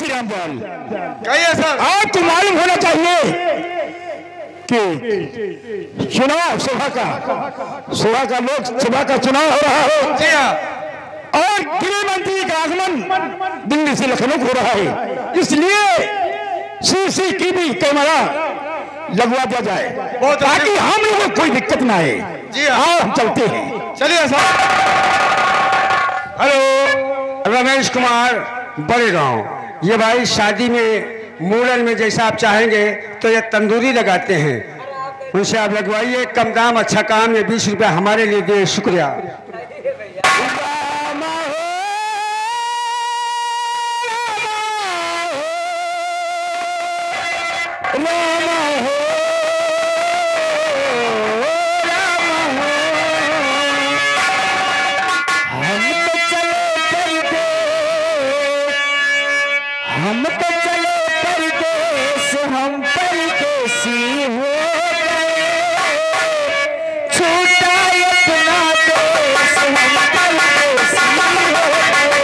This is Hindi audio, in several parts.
श्री राम बोल। कहिए सर। आपको मालूम होना चाहिए कि चुनाव सभा का लोकसभा का चुनाव हो रहा है। जी हाँ। और गृह मंत्री का आगमन दिल्ली से लखनऊ हो रहा है, इसलिए सीसीटीवी कैमरा लगवा दिया जाए ताकि हम लोगों को कोई दिक्कत ना आए। जी हाँ। आओ हम चलते हैं। चलिए सर। हेलो, रमेश कुमार बड़े गांव। ये भाई शादी में मूड़न में जैसा आप चाहेंगे तो ये तंदूरी लगाते हैं, उनसे आप लगवाइए। कम दाम अच्छा काम है, 20 रुपया हमारे लिए दिए। शुक्रिया। हम तो चले परदेस, हम परदेसी हो गए, छूटा अपना देश, हम परदेसी हो गए।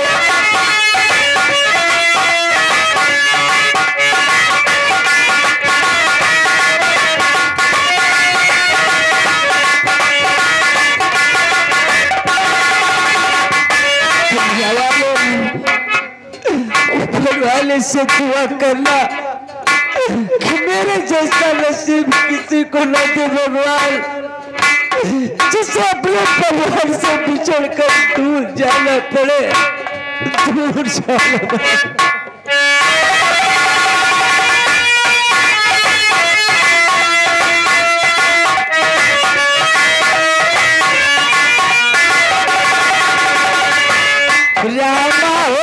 वाले से दुआ करना कि मेरे जैसा नसीब किसी को न दे भगवान, जिसे अपने परिवार से बिछड़ कर दूर जाना पड़े, दूर जाना पड़े। रामा हो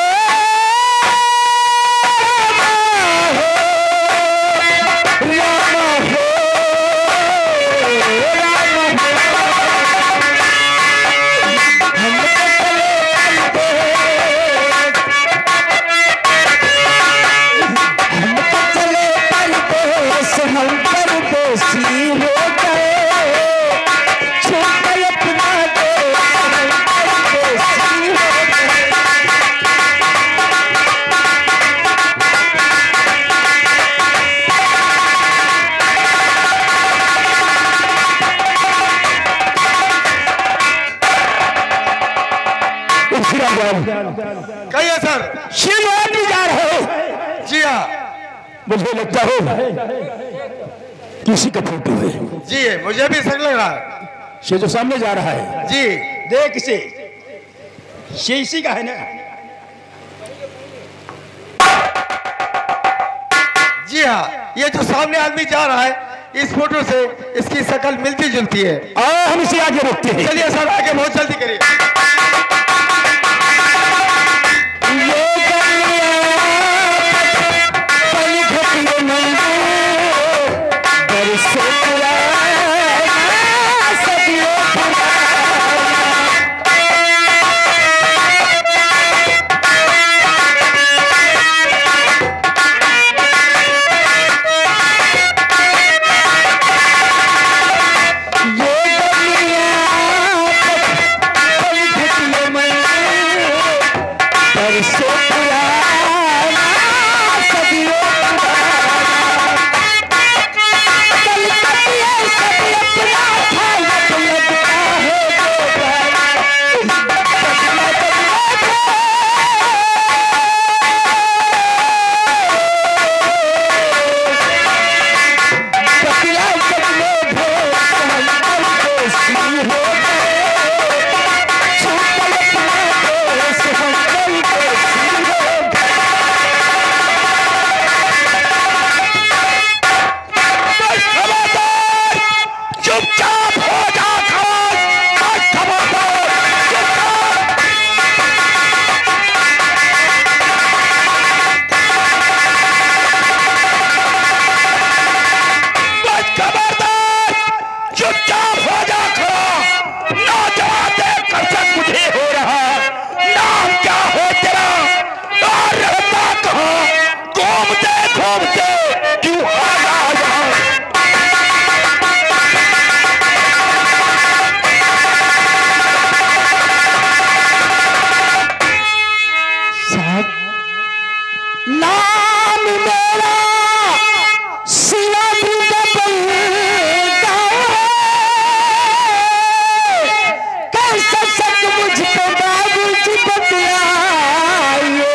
कहिए सर। शिवराज भी जा रहे हो? जी हाँ। मुझे लगता है किसी का फोटो है। जी मुझे भी शक लग रहा है। ये जो सामने जा रहा है, जी देख इसे, ये इसी का है ना? जी हाँ, ये जो सामने आदमी जा रहा है, इस फोटो से इसकी शक्ल मिलती जुलती है। आओ हम इसे आगे रोकते हैं। चलिए सर, आगे बहुत जल्दी करिए। ना मेरा सिला भी दबल कैसा शक मुझ पे बाबूजी बतलाइए,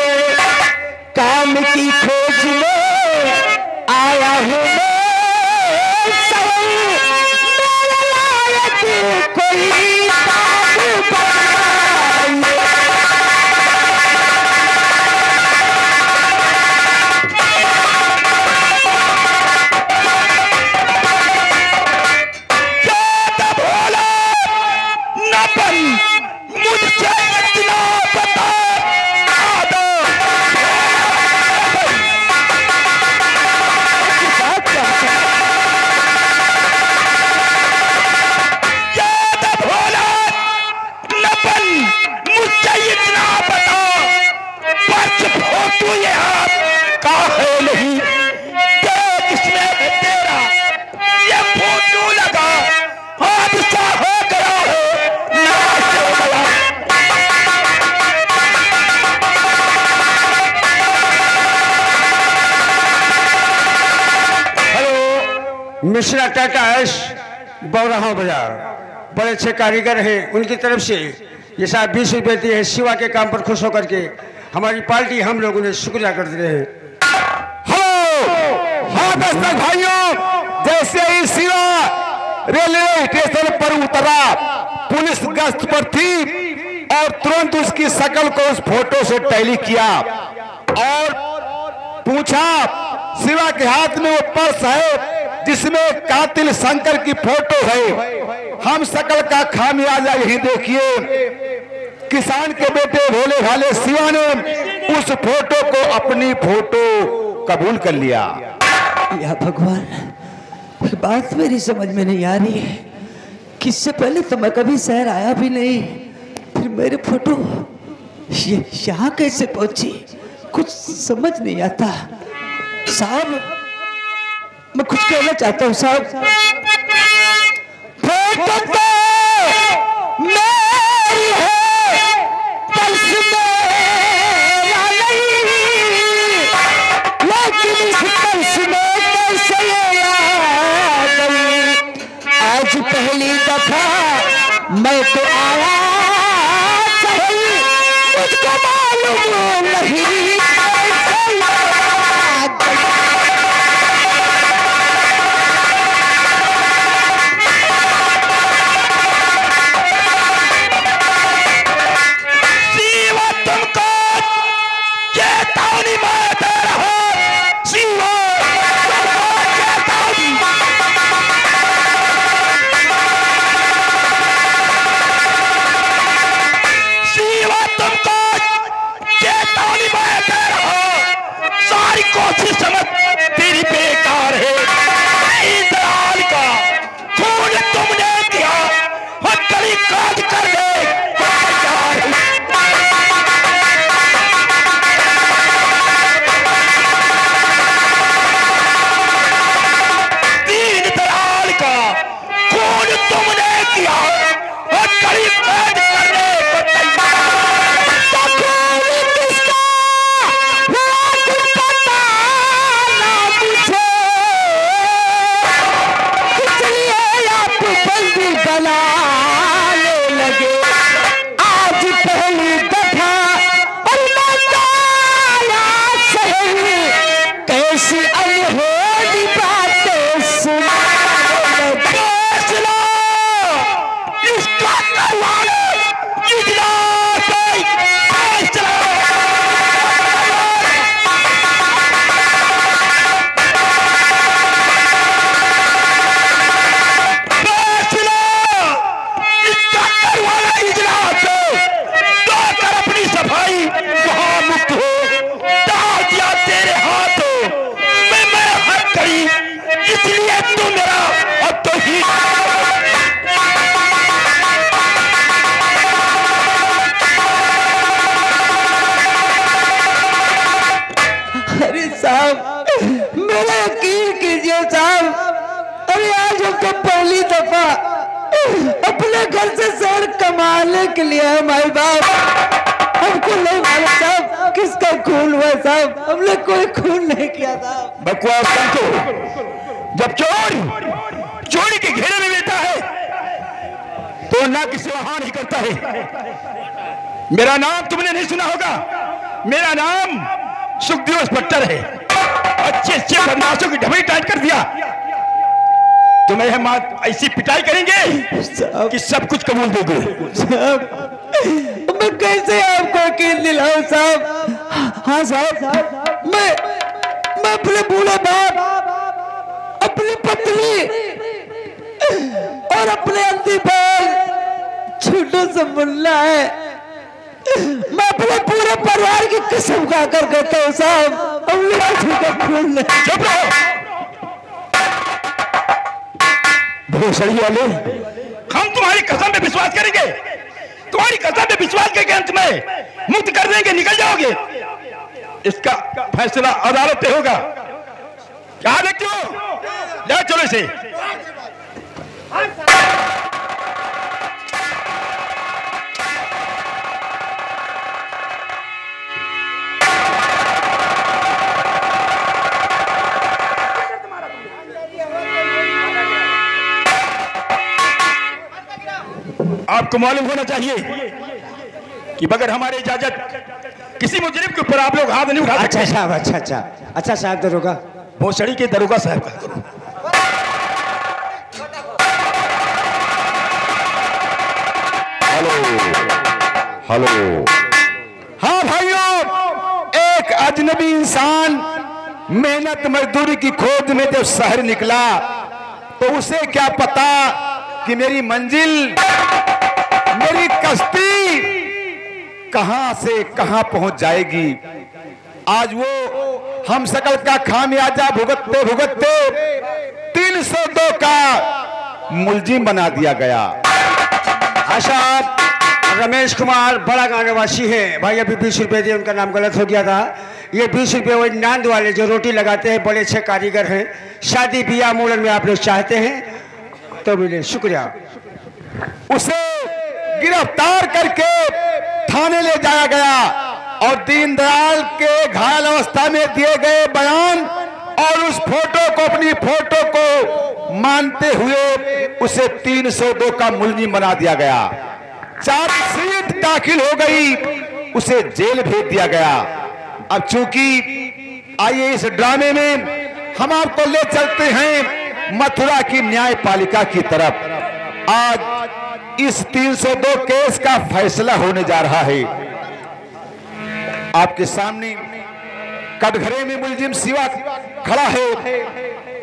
काम की खोज में आया हूँ मैं सवल, मेरे लायक कोई काम बताइए। मिश्रा टाटास बौराहा बाजार बड़े अच्छे कारीगर हैं, उनकी तरफ से ये साहब 20 रुपये दिए हैं। शिवा के काम पर खुश होकर के हमारी पार्टी हम लोग उन्हें शुक्रिया करते हैं। हाँ दर्शक भाइयों, जैसे ही शिवा रेलवे स्टेशन पर उतरा, पुलिस गश्त पर थी और तुरंत उसकी शकल को उस फोटो से टैली किया और पूछा, शिवा के हाथ में वो पर्स है जिसमें कातिल शंकर की फोटो है। हम शकल का खामियाजा यही देखिए, किसान के बेटे भोले भाले शिवा ने उस फोटो को अपनी फोटो कबूल कर लिया। या भगवान, बात मेरी समझ में नहीं आ रही है कि इससे पहले तो मैं कभी शहर आया भी नहीं, फिर मेरे फोटो यहाँ कैसे पहुंची, कुछ समझ नहीं आता। साहब मैं कुछ कहना चाहता हूँ साहब। फोटो तो मेरी है, पर्स मेरा नहीं, लेकिन इस पर्स में कैसे आ गई। आज पहली दफा मैं तो आया सही, मुझको मालूम नहीं कैसे आ गई। पहली दफा अपने घर से शहर कमाने के लिए माई बाप हमको नहीं मालूम साहब, किसका खून हुआ साहब? हमने कोई खून नहीं किया साहब। बकवास बंद करो। जब चोर चोरी के घेरे में बैठा है तो ना किसी वहां नहीं करता है। मेरा नाम तुमने नहीं सुना होगा, मेरा नाम सुखदेव इंस्पेक्टर है। अच्छे अच्छे बदमाशों की ढबई टाइट कर दिया। तुम्हें हम ऐसी पिटाई करेंगे कि सब कुछ कबूल दोगे। मैं कैसे आपको यकीन दिलाऊं साहब? हाँ साहब, मैं अपने बूढ़े बाप, अपनी पत्नी और अपने अंधी बहन छोटू से मुल्ला है। मैं अपने पूरे परिवार की कसम खाकर कहता हूँ साहब, हमने किसी का खून नहीं। चुप रहो भोसड़ी वाले। हम तुम्हारी कसम पे विश्वास करेंगे, तुम्हारी कसम पे विश्वास करके अंत में मुक्त कर देंगे, निकल जाओगे। इसका फैसला अदालत में होगा। क्या देखते हो? ले चलो इसे। आपको मालूम होना चाहिए कि बगैर हमारे इजाजत किसी मुजरिम के ऊपर आप लोग हाथ नहीं उठा सकते। अच्छा साहब, अच्छा साहब दरोगा। भोसड़ी के दरोगा साहब का करो। हेलो। हाँ भाइयों, एक अजनबी इंसान मेहनत मजदूरी की खोज में जब शहर निकला तो उसे क्या पता कि मेरी मंजिल, मेरी कश्ती कहां से कहां पहुंच जाएगी। आज वो हम सकल का खामियाजा भुगतते भुगतते 302 का मुलजिम बना दिया गया। आशा रमेश कुमार बड़ा गांव निवासी है। भाई अभी 20 रुपए दिए, उनका नाम गलत हो गया था। ये 20 रुपए वही नांद वाले जो रोटी लगाते हैं, बड़े अच्छे कारीगर हैं। शादी ब्याह मूलन में आप लोग चाहते हैं तो मिले। शुक्रिया। उसे गिरफ्तार करके थाने ले जाया गया और दीनदयाल के घायल अवस्था में दिए गए बयान और उस फोटो को, अपनी फोटो को मानते हुए उसे 302 का मुलजिम बना दिया गया। चार्जशीट दाखिल हो गई, उसे जेल भेज दिया गया। अब चूंकि आइए इस ड्रामे में हम आपको ले चलते हैं मथुरा की न्यायपालिका की तरफ। आज इस 302 केस का फैसला होने जा रहा है। आपके सामने कटघरे में मुलजिम शिवा खड़ा है,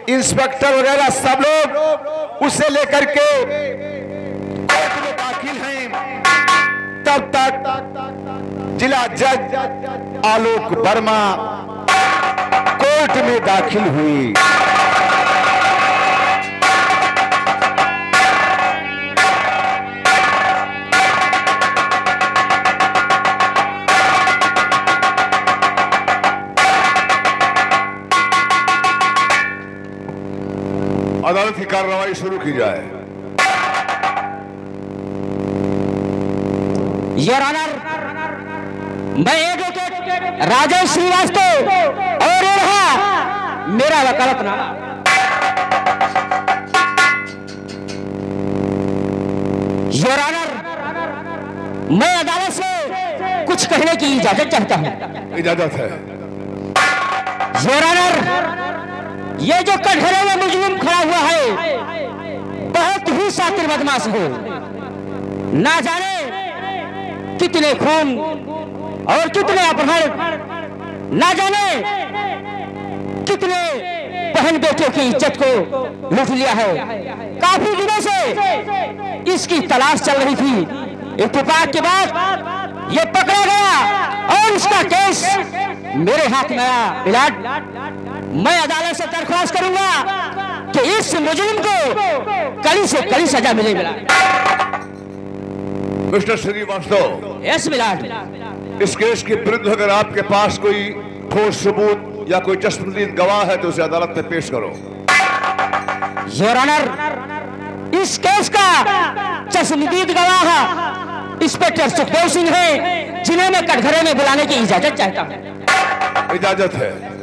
इंस्पेक्टर वगैरह सब लोग उसे लेकर के कोर्ट में दाखिल हैं। तब तक जिला जज आलोक वर्मा कोर्ट में दाखिल हुई। अदालत की कार्रवाई शुरू की जाए। योर ऑनर, मैं एडवोकेट राजेश श्रीवास्तव और ये रहा मेरा वकालतनामा। योर ऑनर, मैं अदालत से कुछ कहने की इजाजत चाहता हूँ। इजाजत है। योर ऑनर, ये जो कटघरे में मुजरिम खड़ा हुआ है बहुत ही शातिर बदमाश है। ना जाने कितने खून और कितने अपहरण, ना जाने कितने बहन बेटे की इज्जत को लूट लिया है। काफी दिनों से इसकी तलाश चल रही थी। इत्तेफाक के बाद ये पकड़ा गया और इसका केस मेरे हाथ में आया। बिलाट, मैं अदालत से दरख्वास्त करूंगा कि इस मुजरिम को कड़ी से कड़ी सजा मिले। मिस्टर श्रीवास्तव, यस बिलाट। इस केस के विरुद्ध अगर आपके पास कोई ठोस सबूत या कोई चश्मदीद गवाह है तो उसे अदालत में पेश करो। योर ऑनर, इस केस का चश्मदीद गवाह इंस्पेक्टर सुखदेव सिंह है जिन्हें मैं कटघरे में बुलाने की इजाजत चाहता हूँ। इजाजत है।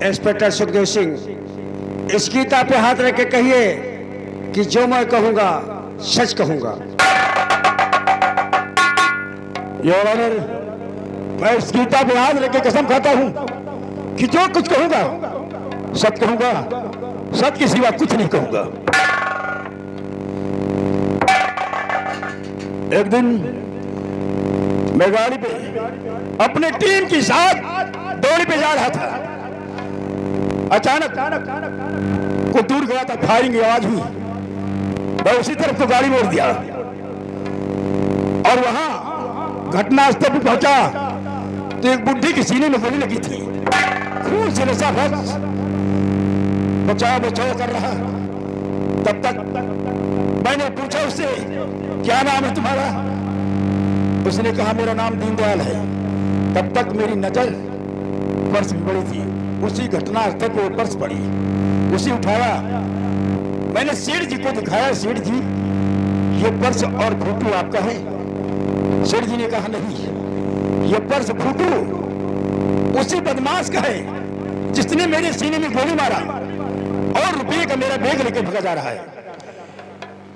इंस्पेक्टर सुखदेव सिंह, इस गीता पे हाथ रख के कहिए कि जो मैं कहूंगा सच कहूंगा। योर ऑनर, मैं इस गीता पे हाथ रख के कसम खाता हूं कि जो कुछ कहूंगा सच कहूंगा, सच के सिवा कुछ नहीं कहूंगा। एक दिन मैं गाड़ी पे अपने टीम के साथ दौड़ी पे जा रहा था। अचानक को दूर गया था, फायरिंग की आवाज हुई। मैं उसी तरफ को गाड़ी मोड़ दिया और वहां घटनास्थल पर पहुंचा तो एक बुढ़ी के सीने में गोली लगी थी। खून से रसा बचाओ बचाओ कर रहा। तब तक मैंने पूछा उससे, क्या नाम है तुम्हारा? उसने कहा मेरा नाम दीनदयाल है। तब तक मेरी नजर पर्स में पड़ी थी। उसी घटनास्थल पर पर्स पड़ी, उसे उठाया। मैंने सेठ जी को दिखाया। सेठ जी, ये पर्स और फोटो आपका है? सेठ जी ने कहा नहीं, ये पर्स फोटो उसी बदमाश का है जिसने मेरे सीने में गोली मारा और रुपये का मेरा बैग लेकर भगा जा रहा है।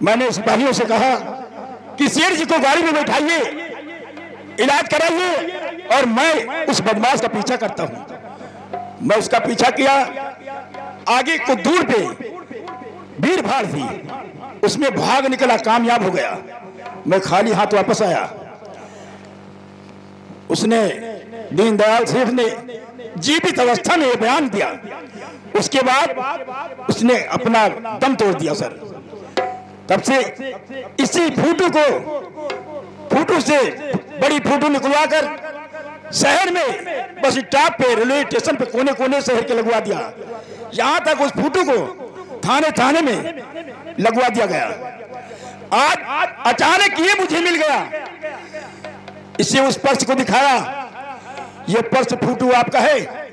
मैंने सिपाहियों से कहा कि सेठ जी को गाड़ी में बैठाइए, इलाज कराइए और मैं उस बदमाश का पीछा करता हूं। मैं उसका पीछा किया। आगे को दूर पे भीड़ भाड़ थी, उसमें भाग निकला, कामयाब हो गया। मैं खाली हाथ वापस आया। उसने, दीनदयाल सेठ ने जीवित अवस्था में बयान दिया। उसके बाद उसने अपना दम तोड़ दिया सर। तब से इसी फोटो से बड़ी फोटो निकलवाकर शहर में बस स्टॉप पे, रेलवे स्टेशन पे, कोने कोने शहर के लगवा दिया। यहां तक उस फोटो को थाने में लगवा दिया गया। आज अचानक ये मुझे मिल गया। इसे उस पर्स को दिखाया, ये पर्स फोटो आपका है।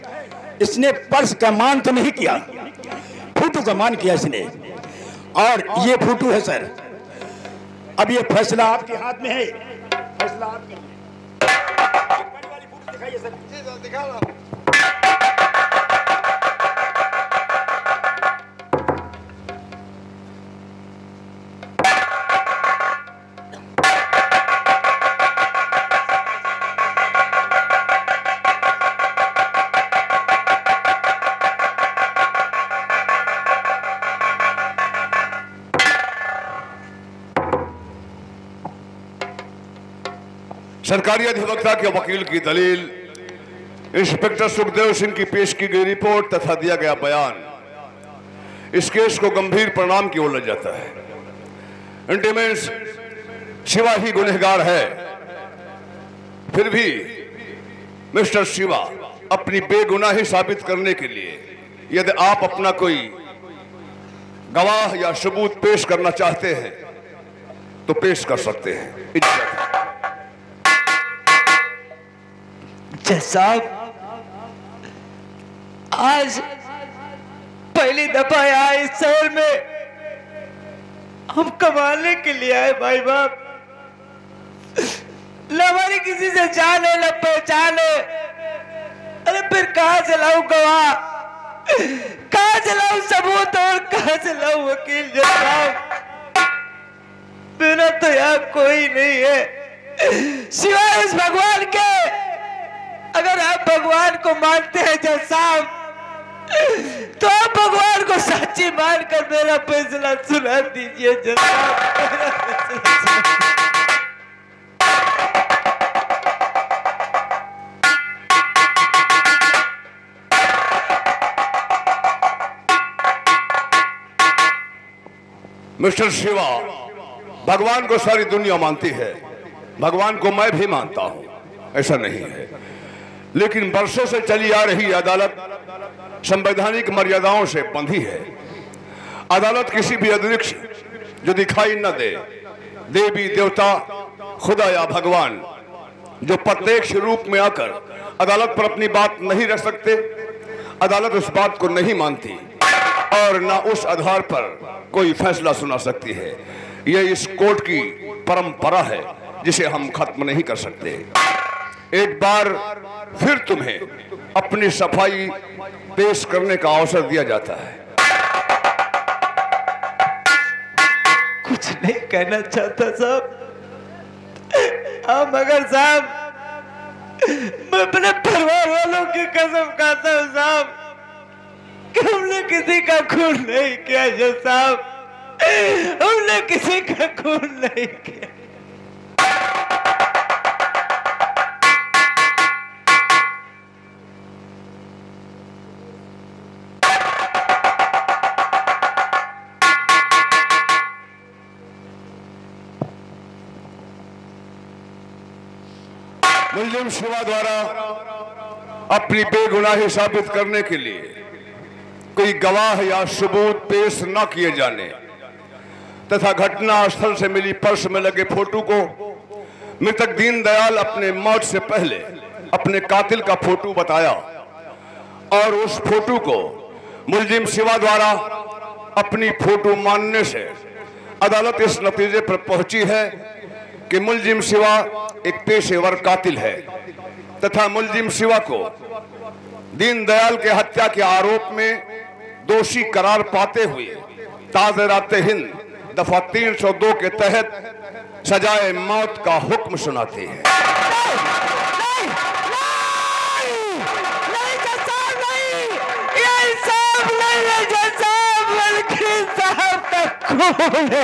इसने पर्स का मान तो नहीं किया, फोटो का मान किया इसने, और ये फोटो है सर। अब ये फैसला आपके हाथ में है, फैसला आपके। दिखाइए सर। दिखा रहा। सरकारी अधिवक्ता के वकील की दलील, इंस्पेक्टर सुखदेव सिंह की पेश की गई रिपोर्ट तथा दिया गया बयान इस केस को गंभीर परिणाम की ओर ले जाता है। इंटीमेंस शिवा ही गुनहगार है, फिर भी मिस्टर शिवा अपनी बेगुनाही साबित करने के लिए यदि आप अपना कोई गवाह या सबूत पेश करना चाहते हैं तो पेश कर सकते हैं। इजाजत है। जज साहब, आज पहली दफा यहाँ इस शहर में हम कमाने के लिए आए भाई बाप। न हमारी किसी से जान है न पहचान है। अरे फिर कहाँ से लाऊं गवाह, कहाँ से लाऊं सबूत और कहाँ से लाऊं वकील? जज साहब, मेरा तो यहाँ कोई नहीं है सिवाय इस भगवान के। अगर आप भगवान को मानते हैं जज साहब, तो आप भगवान को सच्ची मानकर मेरा फैसला सुना दीजिए जज साहब। मिस्टर शिवा, भगवान को सारी दुनिया मानती है, भगवान को मैं भी मानता हूं, ऐसा नहीं है। लेकिन वर्षों से चली आ रही अदालत संवैधानिक मर्यादाओं से बंधी है। अदालत किसी भी अध्यक्ष जो दिखाई न दे, देवी देवता, खुदा या भगवान जो प्रत्यक्ष रूप में आकर अदालत पर अपनी बात नहीं रख सकते, अदालत उस बात को नहीं मानती और ना उस आधार पर कोई फैसला सुना सकती है। यह इस कोर्ट की परंपरा है जिसे हम खत्म नहीं कर सकते। एक बार फिर तुम्हें अपनी सफाई पेश करने का अवसर दिया जाता है। कुछ नहीं कहना चाहता साहब, हाँ मगर साहब मैं अपने परिवार वालों की कसम खाता हूँ साहब कि हमने किसी का खून नहीं किया जज साहब, हमने किसी का खून नहीं किया। मुलजिम शिवा द्वारा अपनी बेगुनाही साबित करने के लिए कोई गवाह या सबूत पेश न किए जाने तथा घटना स्थल से मिली पर्स में लगे फोटो को मृतक दीनदयाल अपने मौत से पहले अपने कातिल का फोटो बताया और उस फोटो को मुलजिम शिवा द्वारा अपनी फोटो मानने से अदालत इस नतीजे पर पहुंची है कि मुलजिम शिवा एक पेशेवर कातिल है तथा मुलजिम शिवा को दीनदयाल के हत्या के आरोप में दोषी करार पाते हुए ताज़राते हिंद दफा 302 के तहत सजाए मौत का हुक्म सुनाती है। ये इंसाफ नहीं है जज साहब, बल्कि साहब का खून है।